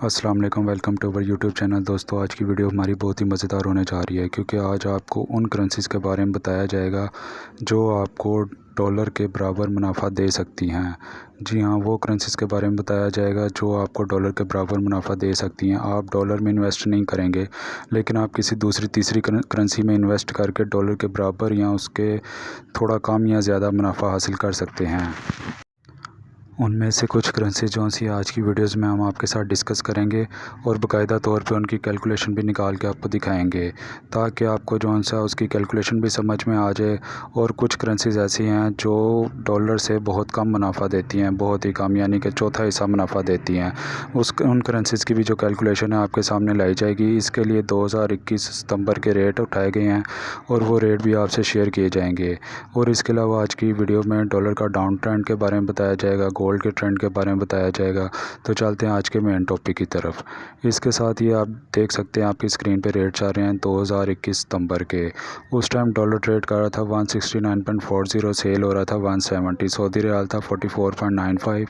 अस्सलाम वालेकुम, welcome to our YouTube channel. दोस्तों, आज की वीडियो हमारी बहुत ही मज़ेदार होने जा रही है क्योंकि आज आपको उन करेंसीज़ के बारे में बताया जाएगा जो आपको डॉलर के बराबर मुनाफा दे सकती हैं। जी हाँ, वो करेंसीज़ के बारे में बताया जाएगा जो आपको डॉलर के बराबर मुनाफा दे सकती हैं। आप डॉलर में इन्वेस्ट नहीं करेंगे, लेकिन आप किसी दूसरी तीसरी करेंसी में इन्वेस्ट करके डॉलर के बराबर या उसके थोड़ा कम या ज़्यादा मुनाफा हासिल कर सकते हैं। उनमें से कुछ करेंसी जो सी आज की वीडियोस में हम आपके साथ डिस्कस करेंगे और बाकायदा तौर पे उनकी कैलकुलेशन भी निकाल के आपको दिखाएंगे ताकि आपको जो सा उसकी कैलकुलेशन भी समझ में आ जाए। और कुछ करेंसीज ऐसी हैं जो डॉलर से बहुत कम मुनाफा देती हैं, बहुत ही कम, यानी कि चौथा हिस्सा मुनाफा देती हैं। उन करेंसीज़ की भी जो कैलकुलेशन है आपके सामने लाई जाएगी। इसके लिए 2021 सितंबर के रेट उठाए गए हैं और वो रेट भी आपसे शेयर किए जाएंगे। और इसके अलावा आज की वीडियो में डॉलर का डाउन ट्रेंड के बारे में बताया जाएगा, गोल्ड के ट्रेंड के बारे में बताया जाएगा। तो चलते हैं आज के मेन टॉपिक की तरफ। इसके साथ ही आप देख सकते हैं आपकी स्क्रीन पे रेट चल रहे हैं 2021 सितंबर के। उस टाइम डॉलर ट्रेड कर रहा था 169.40, सेल हो रहा था 170, सऊदी रियाल था 44.95,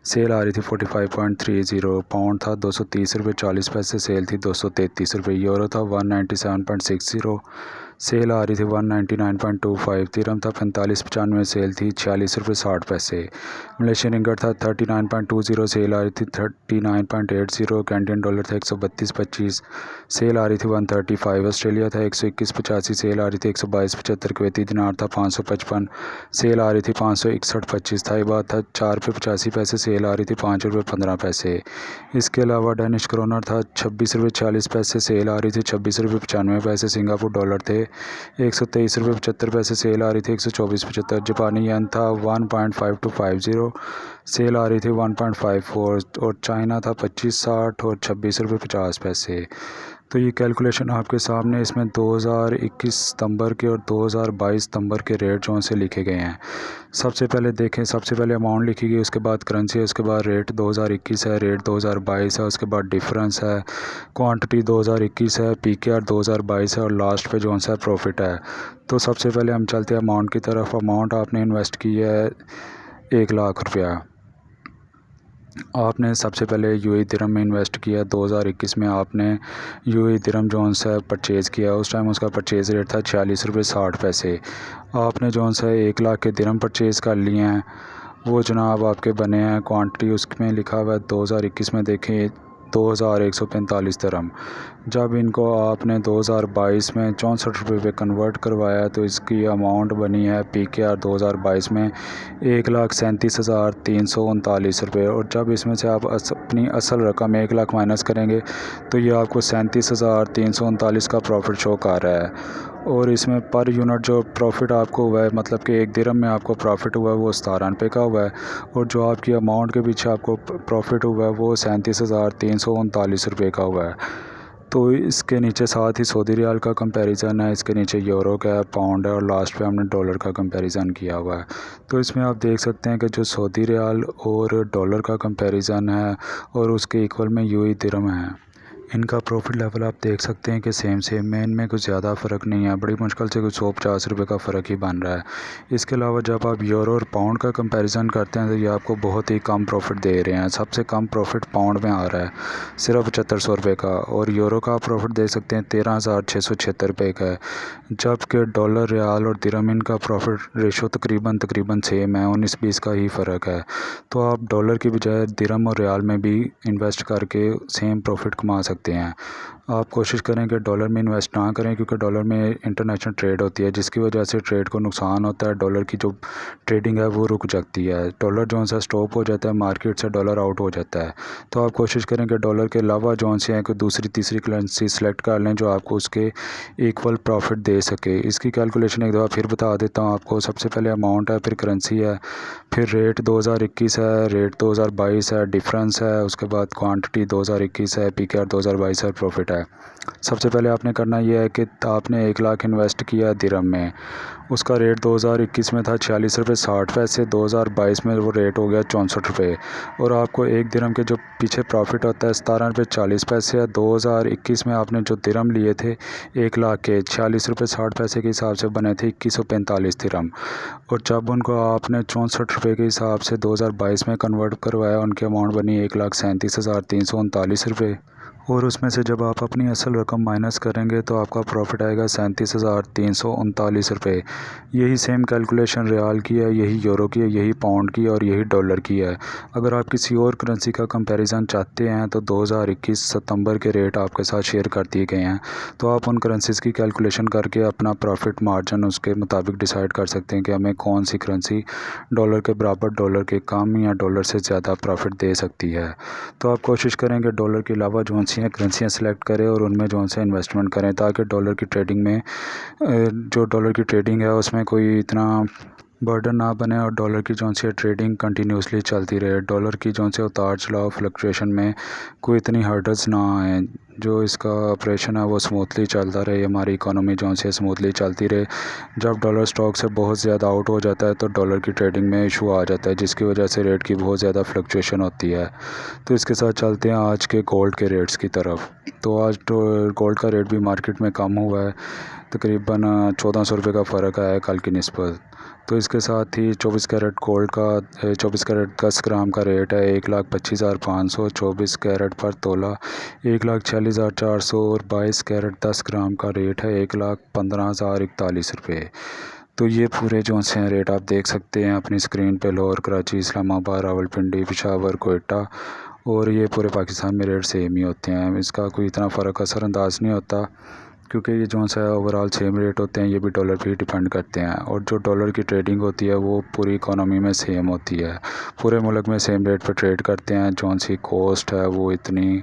सेल आ रही थी 45.30, पाउंड था 230 रुपये 40 पैसे, सेल थी 233 रुपये, यूरो था 197.60, सेल आ रही थी 199.25, दिरहम था 45.95, सेल थी 46 रुपये 60 पैसे, मलेशियन रिंगट था 39.20, सेल आ रही थी 39.80, कैनेडियन डॉलर था 132.25, सेल आ रही थी 135, ऑस्ट्रेलिया था 121.85, सेल आ रही थी 122.75, कुवैती दिनार था 555, सेल आ रही थी 561.25, थाई बात था 4 रुपये 85 पैसे, सेल आ रही थी 5 रुपये 15 पैसे। इसके अलावा डेनिश क्रोनर था 26 रुपये 40 पैसे, सेल आ रही थी 26 रुपये 95 पैसे, सिंगापुर डॉलर थे 123 रुपये 75 पैसे, सेल आ रही थी 124.75, जापानी येन था 1.5250, सेल आ रही थी 1.54, और चाइना था 25.60 और 26 रुपये 50 पैसे। तो ये कैलकुलेशन आपके सामने इसमें 2021 सितंबर के और 2022 सितंबर के रेट जो से लिखे गए हैं। सबसे पहले देखें, सबसे पहले अमाउंट लिखी गई, उसके बाद करेंसी है, उसके बाद रेट 2021 है, रेट 2022 है, उसके बाद डिफरेंस है, क्वांटिटी 2021 है, पीकेआर 2022 है, और लास्ट पे जो सा प्रॉफिट है। तो सबसे पहले हम चलते हैं अमाउंट की तरफ। अमाउंट आपने इन्वेस्ट की है 1 लाख रुपया। आपने सबसे पहले यूएई दिरहम में इन्वेस्ट किया 2021 में। आपने यूएई दिरहम जो सा परचेज़ किया, उस टाइम उसका परचेज़ रेट था 46 रुपये 60 पैसे। आपने जो सा 1 लाख के दिरहम परचेज़ कर लिए हैं, वो जनाब आपके बने हैं। क्वांटिटी उसमें लिखा हुआ है 2021 में देखें 2145 दिरहम। जब इनको आपने 2022 में 64 रुपये पे कन्वर्ट करवाया तो इसकी अमाउंट बनी है पीकेआर 2022 में 1,37,339 रुपये। और जब इसमें से आप अपनी असल रकम 1 लाख माइनस करेंगे तो ये आपको 37,339 का प्रॉफिट शो कर रहा है। और इसमें पर यूनिट जो प्रॉफिट आपको हुआ है, मतलब कि 1 दिरहम में आपको प्रॉफिट हुआ है, वो 17 रुपये का हुआ है। और जो आपकी अमाउंट के पीछे आपको प्रॉफिट हुआ है वो 37,339 रुपये का हुआ है। तो इसके नीचे साथ ही सऊदी रियाल का कंपैरिजन है, इसके नीचे यूरो का है, पाउंड है, और लास्ट पे हमने डॉलर का कंपैरिजन किया हुआ है। तो इसमें आप देख सकते हैं कि जो सऊदी रियाल और डॉलर का कंपैरिजन है और उसके इक्वल में यूएई दिरहम है, इनका प्रॉफिट लेवल आप देख सकते हैं कि सेम है, इनमें कुछ ज़्यादा फ़र्क नहीं है। बड़ी मुश्किल से कुछ 150 रुपये का फ़र्क ही बन रहा है। इसके अलावा जब आप यूरो और पाउंड का कंपैरिजन करते हैं तो ये आपको बहुत ही कम प्रॉफिट दे रहे हैं। सबसे कम प्रॉफिट पाउंड में आ रहा है, सिर्फ 7500 रुपये का। और यूरो का आप प्रॉफिट देख सकते हैं 13,676 रुपये का है। जबकि डॉलर, रियाल और दिरहम, इनका प्रॉफिट रेशो तकरीबन सेम है, 19-20 का ही फ़र्क है। तो आप डॉलर की बजाय दिरहम और रियाल में भी इन्वेस्ट करके सेम प्रॉफिट कमा सकते हैं। आप कोशिश करें कि डॉलर में इन्वेस्ट ना करें क्योंकि डॉलर में इंटरनेशनल ट्रेड होती है, जिसकी वजह से ट्रेड को नुकसान होता है। डॉलर की जो ट्रेडिंग है वो रुक जाती है, डॉलर जो सा स्टॉप हो जाता है, मार्केट से डॉलर आउट हो जाता है। तो आप कोशिश करें कि डॉलर के अलावा जो से हैं कोई दूसरी तीसरी करेंसी सेलेक्ट कर लें जो आपको उसके इक्वल प्रॉफिट दे सके। इसकी कैलकुलेशन एक दफ़ा फिर बता देता हूँ आपको। सबसे पहले अमाउंट है, फिर करेंसी है, फिर रेट 2021 है, रेट 2022 है, डिफरेंस है, उसके बाद क्वांटिटी 2021 है, पीकेआर 2022 का प्रॉफिट है। सबसे पहले आपने करना यह है कि आपने 1 लाख इन्वेस्ट किया दिरहम में, उसका रेट 2021 में था 46 रुपये 60 पैसे, 2022 में वो रेट हो गया 64 रुपये, और आपको एक दिरहम के जो पीछे प्रॉफिट होता है 17 रुपये 40 पैसे है। 2021 में आपने जो दिरहम लिए थे 1 लाख के 46 रुपये 60 पैसे के हिसाब से बने थे 2145 दिरहम, और जब उनको आपने 64 रुपये के हिसाब से 2022 में कन्वर्ट करवाया, उनकी अमाउंट बनी 1,37,339 रुपये, और उसमें से जब आप अपनी असल रकम माइनस करेंगे तो आपका प्रॉफिट आएगा 37,339 रुपये। यही सेम कैलकुलेशन रियाल की है, यही यूरो की है, यही पाउंड की है और यही डॉलर की है। अगर आप किसी और करेंसी का कंपैरिजन चाहते हैं तो 2021 सितंबर के रेट आपके साथ शेयर कर दिए गए हैं, तो आप उन करेंसीज़ की कैलकुलेशन करके अपना प्रॉफिट मार्जिन उसके मुताबिक डिसाइड कर सकते हैं कि हमें कौन सी करेंसी डॉलर के बराबर, डॉलर के कम या डॉलर से ज़्यादा प्रॉफिट दे सकती है। तो आप कोशिश करें कि डॉलर के अलावा जो सी करेंसियाँ सेलेक्ट करें और उनमें जो से इन्वेस्टमेंट करें, ताकि डॉलर की ट्रेडिंग में जो डॉलर की ट्रेडिंग है उसमें कोई इतना बर्डन ना बने और डॉलर की जो सी ट्रेडिंग कंटिन्यूसली चलती रहे। डॉलर की जो से उतार चढ़ाव फ्लक्चुएशन में कोई इतनी हर्डल्स ना आए, जो इसका ऑपरेशन है वो स्मूथली चलता रहे, हमारी इकोनॉमी जो से स्मूथली चलती रहे। जब डॉलर स्टॉक से बहुत ज़्यादा आउट हो जाता है तो डॉलर की ट्रेडिंग में इशू आ जाता है, जिसकी वजह से रेट की बहुत ज़्यादा फ्लक्चुएशन होती है। तो इसके साथ चलते हैं आज के गोल्ड के रेट्स की तरफ। तो आज तो गोल्ड का रेट भी मार्केट में कम हुआ है, तकरीबन 1400 रुपये का फ़र्क आया है कल की निस्बत। तो इसके साथ ही 24 कैरेट गोल्ड का 24 कैरेट 10 ग्राम का रेट है 1,25,500, 24 कैरेट पर तोला 1,46,400, और 22 कैरेट 10 ग्राम का रेट है 1,15,041 रुपये। तो ये पूरे जो से रेट आप देख सकते हैं अपनी स्क्रीन पे। लाहौर, कराची, इस्लामाबाद, रावलपिंडी, पेशावर, कोयटा, और ये पूरे पाकिस्तान में रेट सेम ही होते हैं। इसका कोई इतना फ़र्क असरअंदाज नहीं होता, क्योंकि ये जो सा ओवरऑल सेम रेट होते हैं, ये भी डॉलर पे ही डिपेंड करते हैं। और जो डॉलर की ट्रेडिंग होती है वो पूरी इकोनॉमी में सेम होती है, पूरे मुल्क में सेम रेट पर ट्रेड करते हैं। जो सी कॉस्ट है वो इतनी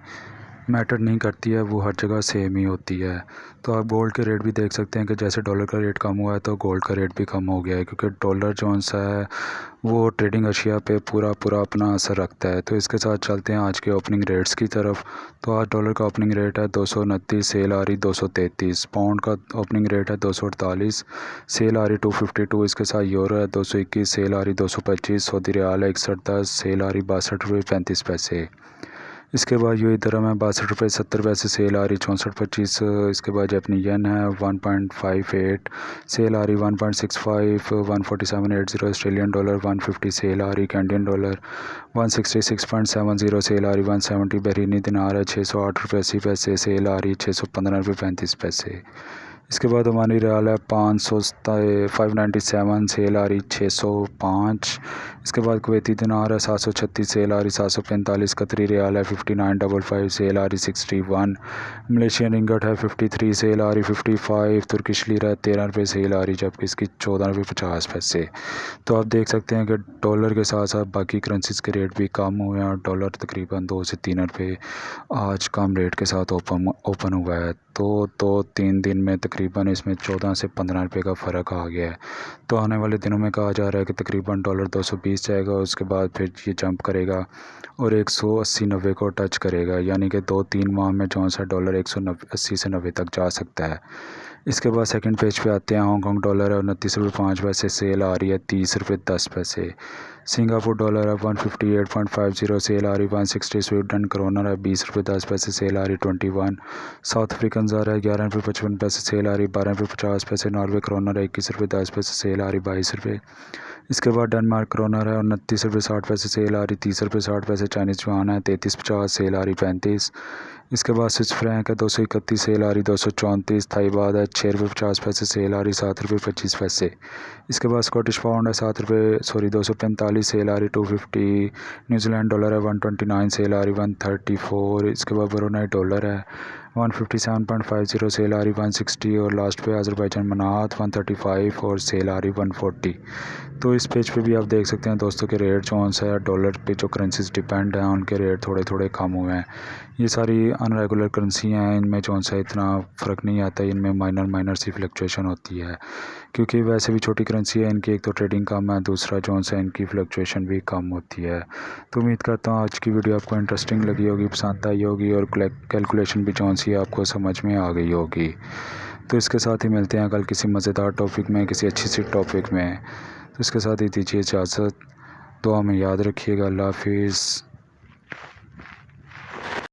मैटर नहीं करती है, वो हर जगह सेम ही होती है। तो आप गोल्ड के रेट भी देख सकते हैं कि जैसे डॉलर का रेट कम हुआ है तो गोल्ड का रेट भी कम हो गया है, क्योंकि डॉलर जो सा है वो ट्रेडिंग अशिया पे पूरा अपना असर रखता है। तो इसके साथ चलते हैं आज के ओपनिंग रेट्स की तरफ। तो आज डॉलर का ओपनिंग रेट है 229, सेल आ रही 233। पाउंड का ओपनिंग रेट है 248, सेल आ रही 252। इसके साथ यूरो है 221, सेल आ रही 225। सऊदी रियाल है 6110, सेल आ रही 62 रुपये 35 पैसे। इसके बाद यूएई दिरहम है 62 रुपये 70 पैसे, सेल आ रही 64.25। इसके बाद जापानी येन है 1.58, सेल आ रही 1.65। 147.80 ऑस्ट्रेलियन डॉलर 150, सेल आ रही। कैनेडियन डॉलर 166.70, सेल आ रही 170। बहरीनी दिनार है 608 रुपये 80 पैसे, सेल आ रही 615 रुपये 35 पैसे। इसके बाद ओमानी रियाल है 597, सेल आ रही 605। इसके बाद कुवैती दिनार है 736, सेल आ रही 745। कतरी रियाल है 59.55, सेल आ रही 61। मलेशियन रिंगट है 53, सेल आ रही 55। तुर्किश लीरा है 13 रुपये, सेल आ रही, जबकि इसकी 14 रुपये 50 पैसे। तो आप देख सकते हैं कि डॉलर के साथ साथ बाकी करेंसीज के रेट भी कम हुए हैं, और डॉलर तकरीबन 2 से 3 रुपये आज कम रेट के साथ ओपन हुआ है। तो 2-3 दिन में तकरीबन इसमें 14 से 15 रुपये का फ़र्क आ गया है। तो आने वाले दिनों में कहा जा रहा है कि तकरीबन डॉलर 220 जाएगा, उसके बाद फिर ये जंप करेगा और 180-90 को टच करेगा, यानी कि 2-3 माह में जो सा डॉलर 180 से 90 तक जा सकता है। इसके बाद सेकंड पेज पे आते हैं। हांगकॉन्ग डॉलर है 29 रुपये 5 पैसे, सेल आ रही है 30 रुपये 10 पैसे। सिंगापुर डॉलर है 158.50, सेल आ रही 160। स्वीडन करोनर है 20 रुपये 10 पैसे, सेल आ रही 21। साउथ अफ्रीकन ज़ार है 11 रुपये 55 पैसे, सेल आ रही 12 रुपये 50 पैसे। नॉर्वे करोनर है 21 रुपये 10 पैसे, सेल आ रही 22 रुपये। इसके बाद डेनमार्क करोनर है 29 रुपये 60 पैसे, सेल आ रही 30 रुपये 60 पैसे। चाइनीज़ युआन है 33.50, सेल आ रही 35। इसके बाद स्विस फ्रैंक है 231, सेल आ रही 234। थाई बात है 6 रुपये 50 पैसे, सेल आ रही 7 रुपये 25 पैसे। इसके बाद स्कॉटिश पाउंड है 245, सेल आ रही 250। न्यूजीलैंड डॉलर है 129, सेल आ रही 134। इसके बाद ब्रूनाई डॉलर है 157.50, सेल आ रही 160। और लास्ट पे अज़रबैजान मनात 135 और सेल आ रही 140। तो इस पेज पे भी आप देख सकते हैं दोस्तों के रेट जो है डॉलर पे जो करेंसीज डिपेंड हैं उनके रेट थोड़े थोड़े कम हुए हैं। ये सारी अनरेगुलर करेंसी हैं, इनमें जो सा इतना फ़र्क नहीं आता, इनमें माइनर सी फ्लक्चुएशन होती है, क्योंकि वैसे भी छोटी करेंसी है, इनकी एक तो ट्रेडिंग कम है, दूसरा जो है इनकी फ्लक्चुएशन भी कम होती है। तो उम्मीद करता हूँ आज की वीडियो आपको इंटरेस्टिंग लगी होगी, पसंद आई होगी और कैलकुलेशन भी जो सी आपको समझ में आ गई होगी। तो इसके साथ ही मिलते हैं कल किसी मज़ेदार टॉपिक में, किसी अच्छी सी टॉपिक में। तो इसके साथ ही दीजिए इजाज़त। दुआ में याद रखिएगा। अल्लाह हाफिज़।